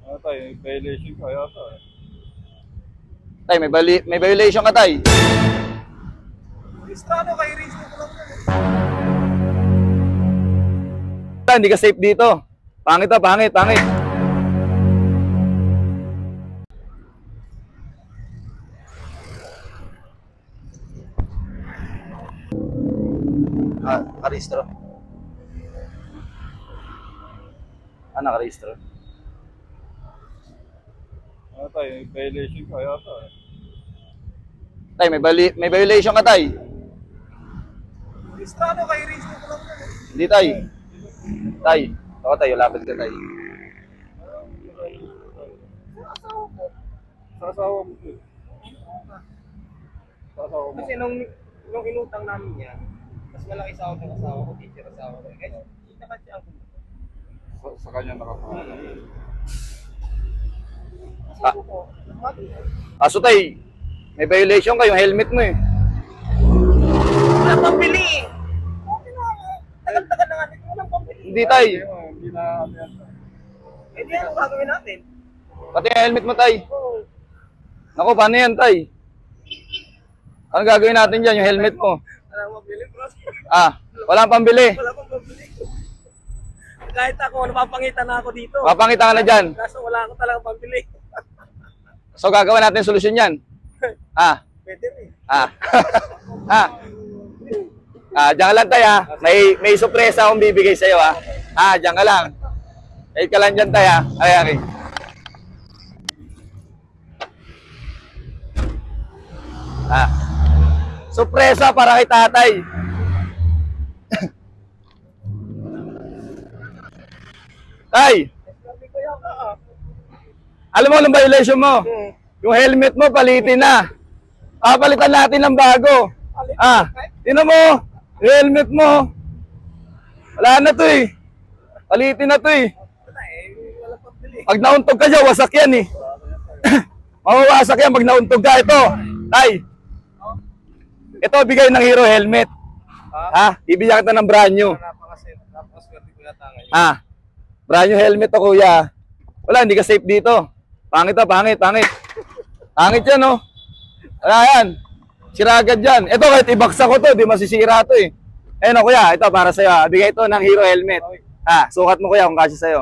Tay, violation ka yata eh. Tay, may violation ka, tay. Listrado kay Rizzo ko lang yan. Hindi ka safe dito. Pangit to, pangit, pangit. Nakarehistro. Nakarehistro. Tay, violation ka yata eh. Tay, may violation ka, tay. Listrado kay Rizzo ko lang yan. Hindi, tay. Tay. Ako, tay. Lapit ka, tay. Sa asawa mo po. Sa asawa mo. Kasi nung inutang namin yan, mas malaki sa ako ng asawa ko, teacher asawa ko. Kaya kita kasi ang Sa kanya nakapangalan. asawa ko. Aso, tay. May violation ka, yung helmet mo eh. Wala pambili eh. Tagal-tagal na nga, walang pambili. Hindi, tay. Hindi na ano yan. Eh di ano gagawin natin? Pati yung helmet mo, tay. Oo. Naku, paano yan, tay? Ano gagawin natin dyan, yung helmet mo? Wala mabili, bro. Walang pambili. Wala pang pambili. Kahit ako, napapangitan na ako dito. Papangita ka na dyan. Kaso wala ako talaga pambili. So, gagawin natin yung solusyon yan. Pwede rin. Diyan ka lang, tay, ha? May sorpresa akong bibigay sa'yo, ha? Diyan ka lang. Wait ka lang dyan, tay, ha? Ay. Sorpresa para kay tatay. Tay, alam mo anong violation mo? Yung helmet mo, palitin na. Palitan natin ng bago. Tingnan mo, yung helmet mo. Wala na to eh. Palitin na to eh. Wala eh, wala pambili. Pag nauntog ka dyan, wasak yan eh. Mawawasak yan pag nauntog ka. Ito, tay. Ito, bigay ng Hero helmet. Ibigyan kita ng brand new. Napakaswerte ko yata ngayon. Brand new helmet to, kuya. Wala, hindi ka safe dito. Pangit to, pangit, pangit. Pangit yan, oh. Wala yan. Sira agad yan. Ito, kahit ibaksa ko to, di masisira to eh. Ayun, kuya, ito para sa'yo. Bigay ito ng Hero helmet. Sukat mo, kuya, kung kasya sa'yo.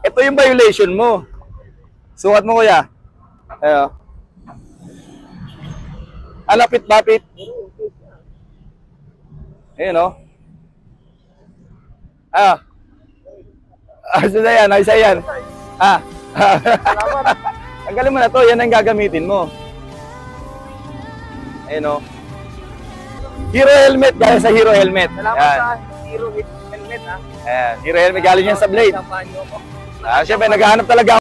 Ito yung violation mo. Sukat mo, kuya. Ayun. Lapit-lapit. Ayun, oh. Ayos na yan, ayos na yan. Tanggalin mo na to, yan ang gagamitin mo. Ayun, oh. Hero helmet, gaya sa Hero helmet. Salamat Yan. sa Hero helmet, ha. Ayan, Hero helmet, galing yan sa Blade. Samahan niyo ako. Siyempre, naghahanap talaga